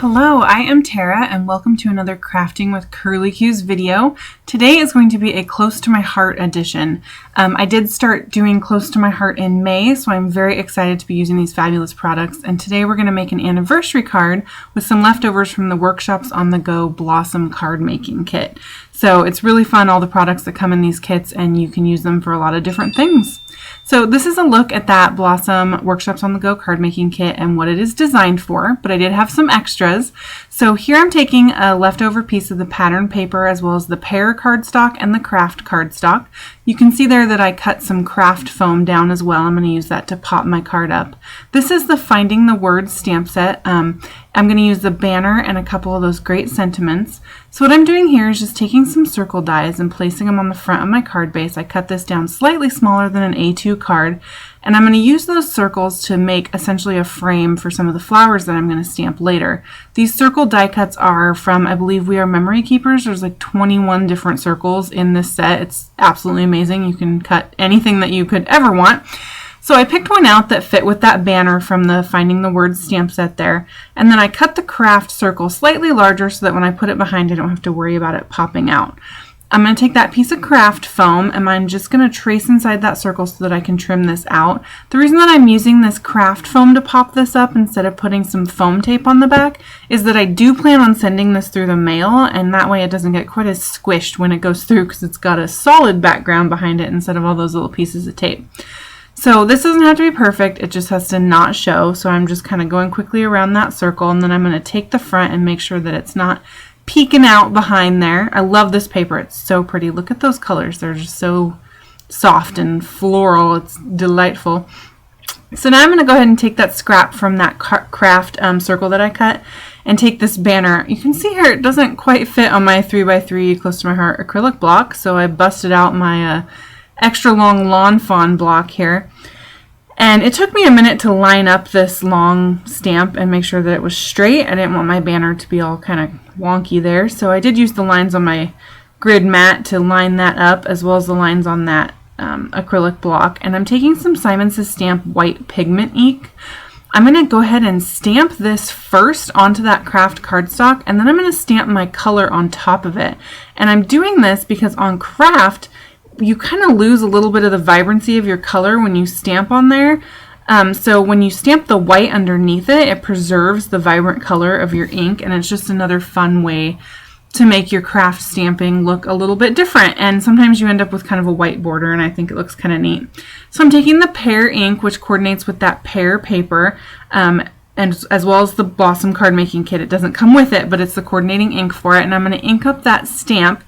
Hello, I am Tara and welcome to another Crafting with Curly Cues video. Today is going to be a Close to My Heart edition. I did start doing Close to My Heart in May, so I'm very excited to be using these fabulous products. And today we're going to make an anniversary card with some leftovers from the Workshops on the Go Blossom card making kit. So it's really fun, all the products that come in these kits, and you can use them for a lot of different things. So this is a look at that Blossom Workshops on the Go card making kit and what it is designed for, but I did have some extras. So here I'm taking a leftover piece of the pattern paper as well as the pear cardstock and the craft cardstock. You can see there that I cut some craft foam down as well. I'm going to use that to pop my card up. This is the Finding the Words stamp set. I'm going to use the banner and a couple of those great sentiments. So what I'm doing here is just taking some circle dies and placing them on the front of my card base. I cut this down slightly smaller than an A2 card, and I'm going to use those circles to make essentially a frame for some of the flowers that I'm going to stamp later. These circle die cuts are from, I believe, We Are Memory Keepers. There's like 21 different circles in this set. It's absolutely amazing. You can cut anything that you could ever want. So I picked one out that fit with that banner from the Finding the Words stamp set there, and then I cut the craft circle slightly larger so that when I put it behind I don't have to worry about it popping out. I'm going to take that piece of craft foam and I'm just going to trace inside that circle so that I can trim this out. The reason that I'm using this craft foam to pop this up instead of putting some foam tape on the back is that I do plan on sending this through the mail, and that way it doesn't get quite as squished when it goes through because it's got a solid background behind it instead of all those little pieces of tape. So this doesn't have to be perfect, it just has to not show. So I'm just kind of going quickly around that circle, and then I'm going to take the front and make sure that it's not peeking out behind there. I love this paper, it's so pretty. Look at those colors, they're just so soft and floral, it's delightful. So now I'm going to go ahead and take that scrap from that craft circle that I cut and take this banner. You can see here it doesn't quite fit on my 3x3 Close to My Heart acrylic block, so I busted out my extra long lawn fawn block here, and it took me a minute to line up this long stamp and make sure that it was straight. I didn't want my banner to be all kind of wonky there, so I did use the lines on my grid mat to line that up as well as the lines on that acrylic block. And I'm taking some Simon Says Stamp white pigment ink. I'm going to go ahead and stamp this first onto that craft cardstock, and then I'm going to stamp my color on top of it. And I'm doing this because on craft you kind of lose a little bit of the vibrancy of your color when you stamp on there. So when you stamp the white underneath it, it preserves the vibrant color of your ink, and it's just another fun way to make your craft stamping look a little bit different. And sometimes you end up with kind of a white border, and I think it looks kind of neat. So I'm taking the pear ink, which coordinates with that pear paper, and as well as the Blossom card making kit. It doesn't come with it, but it's the coordinating ink for it, and I'm going to ink up that stamp,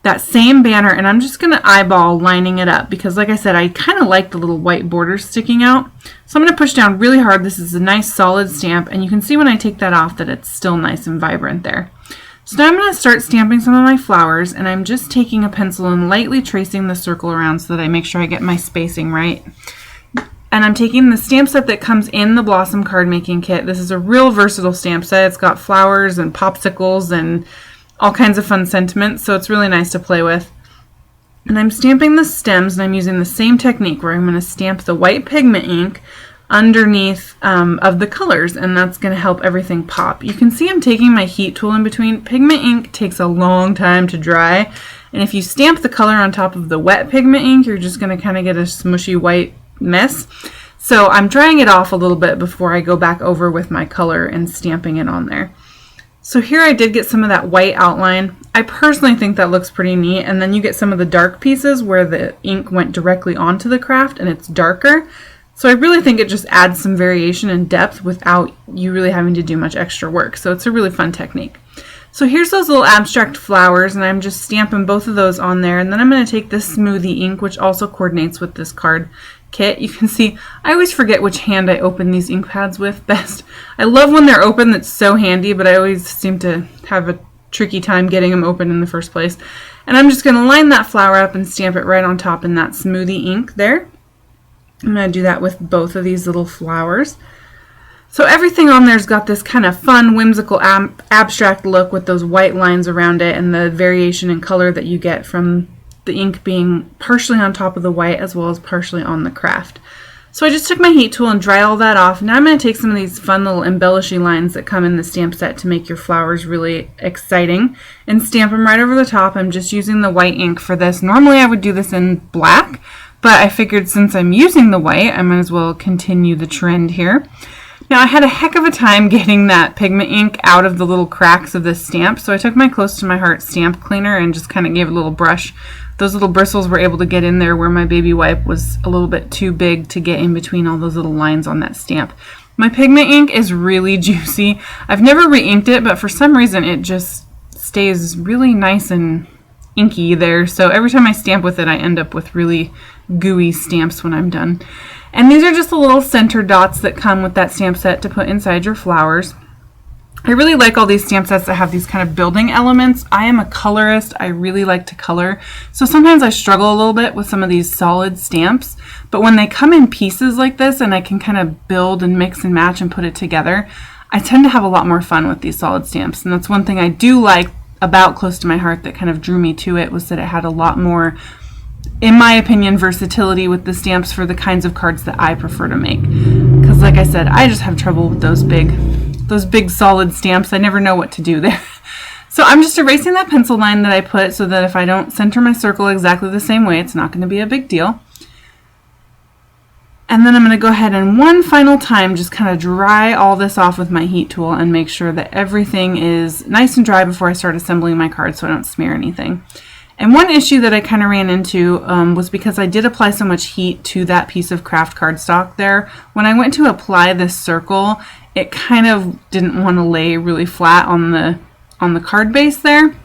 that same banner, and I'm just going to eyeball lining it up because, like I said, I kind of like the little white borders sticking out. So I'm going to push down really hard. This is a nice solid stamp, and you can see when I take that off that it's still nice and vibrant there. So now I'm going to start stamping some of my flowers, and I'm just taking a pencil and lightly tracing the circle around so that I make sure I get my spacing right. And I'm taking the stamp set that comes in the Blossom card making kit. This is a real versatile stamp set. It's got flowers and popsicles and all kinds of fun sentiments, so it's really nice to play with. And I'm stamping the stems, and I'm using the same technique where I'm going to stamp the white pigment ink underneath of the colors, and that's going to help everything pop. You can see I'm taking my heat tool in between. Pigment ink takes a long time to dry, and if you stamp the color on top of the wet pigment ink, you're just going to kind of get a smushy white mess. So I'm drying it off a little bit before I go back over with my color and stamping it on there. So here I did get some of that white outline. I personally think that looks pretty neat, and then you get some of the dark pieces where the ink went directly onto the craft and it's darker. So I really think it just adds some variation and depth without you really having to do much extra work. So it's a really fun technique. So here's those little abstract flowers, and I'm just stamping both of those on there, and then I'm going to take this smoothie ink, which also coordinates with this card kit. You can see I always forget which hand I open these ink pads with best. I love when they're open, that's so handy, but I always seem to have a tricky time getting them open in the first place. And I'm just going to line that flower up and stamp it right on top in that smoothie ink there. I'm going to do that with both of these little flowers. So everything on there's got this kind of fun, whimsical, abstract look with those white lines around it and the variation in color that you get from the ink being partially on top of the white as well as partially on the craft. So I just took my heat tool and dry all that off. Now I'm going to take some of these fun little embellishing lines that come in the stamp set to make your flowers really exciting and stamp them right over the top. I'm just using the white ink for this. Normally I would do this in black, but I figured since I'm using the white, I might as well continue the trend here. Now I had a heck of a time getting that pigment ink out of the little cracks of this stamp, so I took my Close to My Heart stamp cleaner and just kind of gave it a little brush. Those little bristles were able to get in there where my baby wipe was a little bit too big to get in between all those little lines on that stamp. My pigment ink is really juicy. I've never re-inked it, but for some reason it just stays really nice and inky there. So every time I stamp with it, I end up with really gooey stamps when I'm done. And these are just the little center dots that come with that stamp set to put inside your flowers. I really like all these stamp sets that have these kind of building elements. I am a colorist. I really like to color. So sometimes I struggle a little bit with some of these solid stamps, but when they come in pieces like this and I can kind of build and mix and match and put it together, I tend to have a lot more fun with these solid stamps. And that's one thing I do like about Close to My Heart that kind of drew me to it, was that it had a lot more, in my opinion, versatility with the stamps for the kinds of cards that I prefer to make. Because like I said, I just have trouble with those big solid stamps. I never know what to do there. So I'm just erasing that pencil line that I put so that if I don't center my circle exactly the same way, it's not going to be a big deal. And then I'm going to go ahead and one final time just kind of dry all this off with my heat tool and make sure that everything is nice and dry before I start assembling my cards so I don't smear anything. And one issue that I kind of ran into was because I did apply so much heat to that piece of craft cardstock there. When I went to apply this circle, it kind of didn't want to lay really flat on the card base there.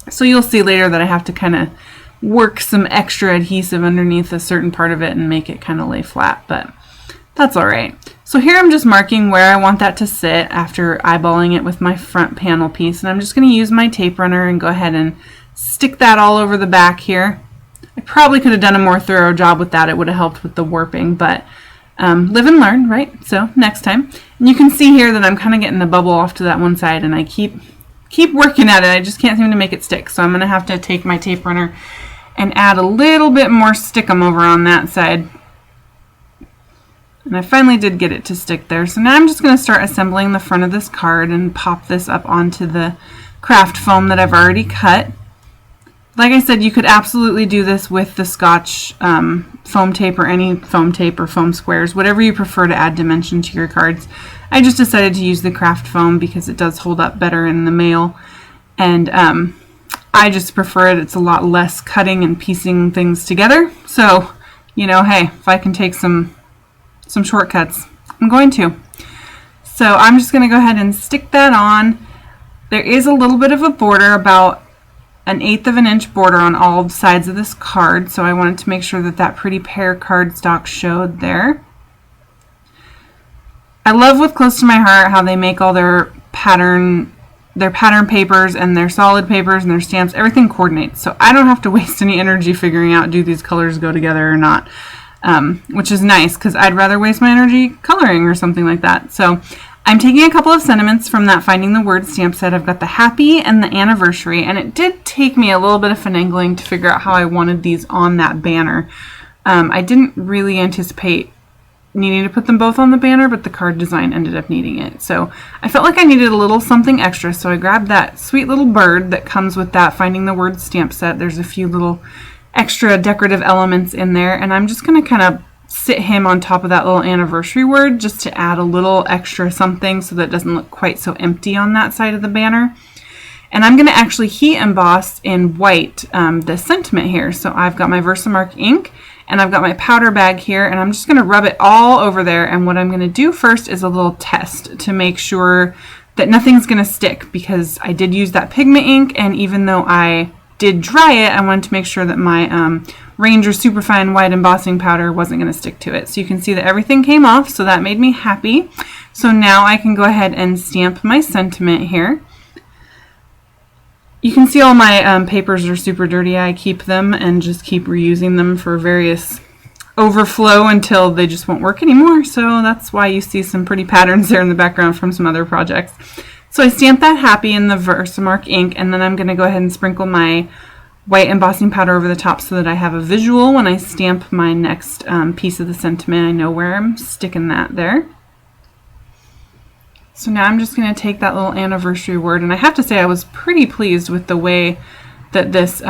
So you'll see later that I have to kind of work some extra adhesive underneath a certain part of it and make it kind of lay flat, but that's all right. So here I'm just marking where I want that to sit after eyeballing it with my front panel piece, and I'm just going to use my tape runner and go ahead and stick that all over the back here. I probably could have done a more thorough job with that. It would have helped with the warping, but live and learn, right? So next time. And you can see here that I'm kind of getting the bubble off to that one side, and I keep working at it. I just can't seem to make it stick. So I'm going to have to take my tape runner and add a little bit more stickum over on that side. And I finally did get it to stick there. So now I'm just going to start assembling the front of this card and pop this up onto the craft foam that I've already cut. Like I said, you could absolutely do this with the Scotch foam tape or any foam tape or foam squares, whatever you prefer to add dimension to your cards. I just decided to use the craft foam because it does hold up better in the mail, and I just prefer it. It's a lot less cutting and piecing things together. So, you know, hey, if I can take some shortcuts, I'm going to. So I'm just going to go ahead and stick that on. There is a little bit of a border, about 1/8 of an inch border on all sides of this card, so I wanted to make sure that that pretty pear cardstock showed there. I love with Close to My Heart how they make all their pattern papers and their solid papers and their stamps, everything coordinates, so I don't have to waste any energy figuring out do these colors go together or not, which is nice because I'd rather waste my energy coloring or something like that. So I'm taking a couple of sentiments from that Finding the Word stamp set. I've got the happy and the anniversary, and it did take me a little bit of finagling to figure out how I wanted these on that banner. I didn't really anticipate needing to put them both on the banner, but the card design ended up needing it. So I felt like I needed a little something extra, so I grabbed that sweet little bird that comes with that Finding the Word stamp set. There's a few little extra decorative elements in there, and I'm just going to kind of sit him on top of that little anniversary word just to add a little extra something so that it doesn't look quite so empty on that side of the banner. And I'm going to actually heat emboss in white this sentiment here. So I've got my Versamark ink and I've got my powder bag here, and I'm just going to rub it all over there. And what I'm going to do first is a little test to make sure that nothing's going to stick, because I did use that pigment ink, and even though I did dry it, I wanted to make sure that my Ranger Superfine White Embossing Powder wasn't going to stick to it. So you can see that everything came off, so that made me happy. So now I can go ahead and stamp my sentiment here. You can see all my papers are super dirty. I keep them and just keep reusing them for various overflow until they just won't work anymore. So that's why you see some pretty patterns there in the background from some other projects. So I stamped that happy in the Versamark ink, and then I'm going to go ahead and sprinkle my white embossing powder over the top so that I have a visual when I stamp my next piece of the sentiment. I know where I'm sticking that there. So now I'm just going to take that little anniversary word, and I have to say I was pretty pleased with the way that this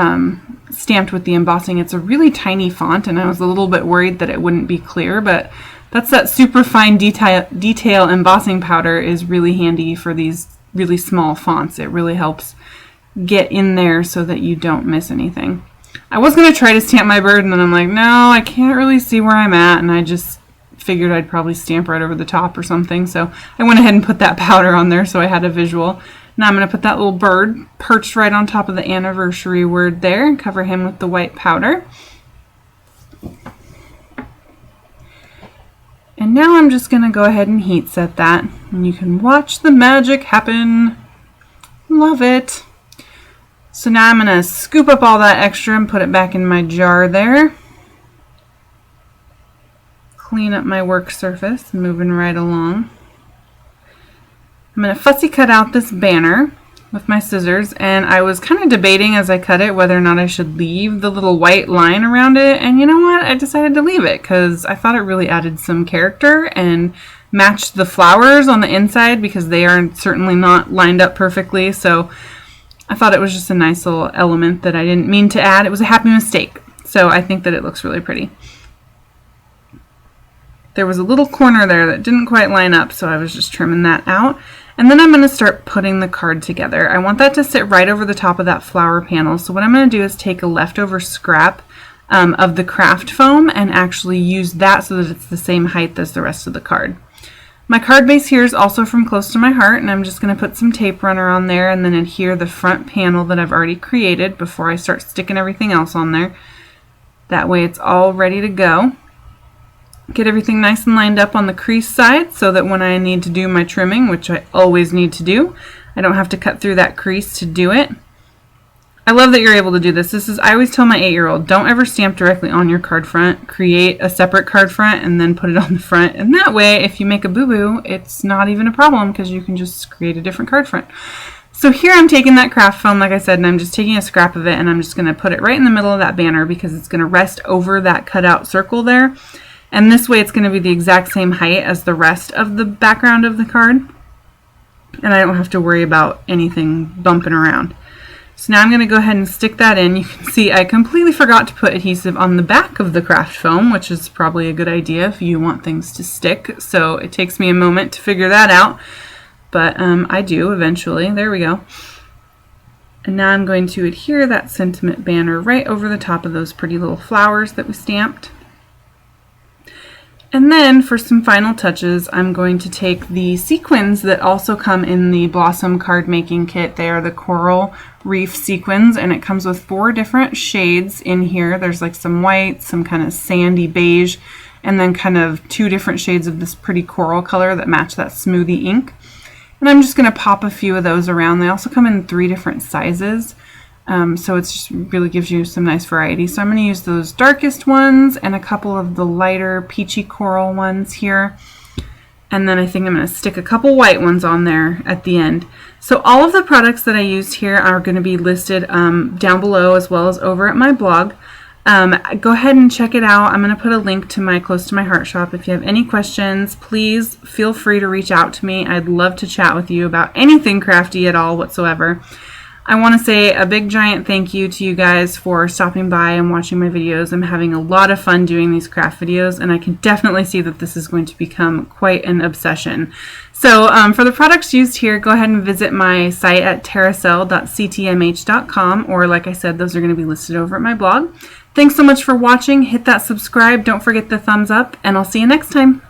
stamped with the embossing. It's a really tiny font, and I was a little bit worried that it wouldn't be clear, but that's that super fine detail embossing powder is really handy for these really small fonts. It really helps get in there so that you don't miss anything. I was going to try to stamp my bird, and then I'm like, no, I can't really see where I'm at, and I just figured I'd probably stamp right over the top or something, so I went ahead and put that powder on there so I had a visual. Now I'm going to put that little bird perched right on top of the anniversary word there and cover him with the white powder. And now I'm just going to go ahead and heat set that, and you can watch the magic happen. Love it. So now I'm going to scoop up all that extra and put it back in my jar there. Clean up my work surface, moving right along. I'm going to fussy cut out this banner with my scissors, and I was kind of debating as I cut it whether or not I should leave the little white line around it, and you know what? I decided to leave it because I thought it really added some character and matched the flowers on the inside because they are certainly not lined up perfectly, so I thought it was just a nice little element that I didn't mean to add. It was a happy mistake, so I think that it looks really pretty. There was a little corner there that didn't quite line up, so I was just trimming that out. And then I'm going to start putting the card together. I want that to sit right over the top of that flower panel. So what I'm going to do is take a leftover scrap of the craft foam and actually use that so that it's the same height as the rest of the card. My card base here is also from Close to My Heart, and I'm just going to put some tape runner on there and then adhere the front panel that I've already created before I start sticking everything else on there. That way it's all ready to go. Get everything nice and lined up on the crease side so that when I need to do my trimming, which I always need to do, I don't have to cut through that crease to do it. I love that you're able to do this. I always tell my 8-year-old, don't ever stamp directly on your card front. Create a separate card front and then put it on the front. And that way, if you make a boo-boo, it's not even a problem because you can just create a different card front. So here I'm taking that craft foam, like I said, and I'm just taking a scrap of it and I'm just going to put it right in the middle of that banner because it's going to rest over that cutout circle there. And this way it's going to be the exact same height as the rest of the background of the card. And I don't have to worry about anything bumping around. So now I'm going to go ahead and stick that in. You can see I completely forgot to put adhesive on the back of the craft foam, which is probably a good idea if you want things to stick. So it takes me a moment to figure that out. But I do eventually. There we go. And now I'm going to adhere that sentiment banner right over the top of those pretty little flowers that we stamped. And then for some final touches, I'm going to take the sequins that also come in the Blossom card making kit. They are the Coral Reef sequins, and it comes with 4 different shades in here. There's like some white, some kind of sandy beige, and then kind of 2 different shades of this pretty coral color that match that smoothie ink. And I'm just going to pop a few of those around. They also come in 3 different sizes. So it just really gives you some nice variety. So I'm going to use those darkest ones and a couple of the lighter peachy coral ones here. And then I think I'm going to stick a couple white ones on there at the end. So all of the products that I used here are going to be listed down below as well as over at my blog. Go ahead and check it out. I'm going to put a link to my Close to My Heart shop. If you have any questions, please feel free to reach out to me. I'd love to chat with you about anything crafty at all whatsoever. I want to say a big giant thank you to you guys for stopping by and watching my videos. I'm having a lot of fun doing these craft videos, and I can definitely see that this is going to become quite an obsession. So for the products used here, go ahead and visit my site at terracell.ctmh.com, or like I said, those are going to be listed over at my blog. Thanks so much for watching. Hit that subscribe. Don't forget the thumbs up, and I'll see you next time.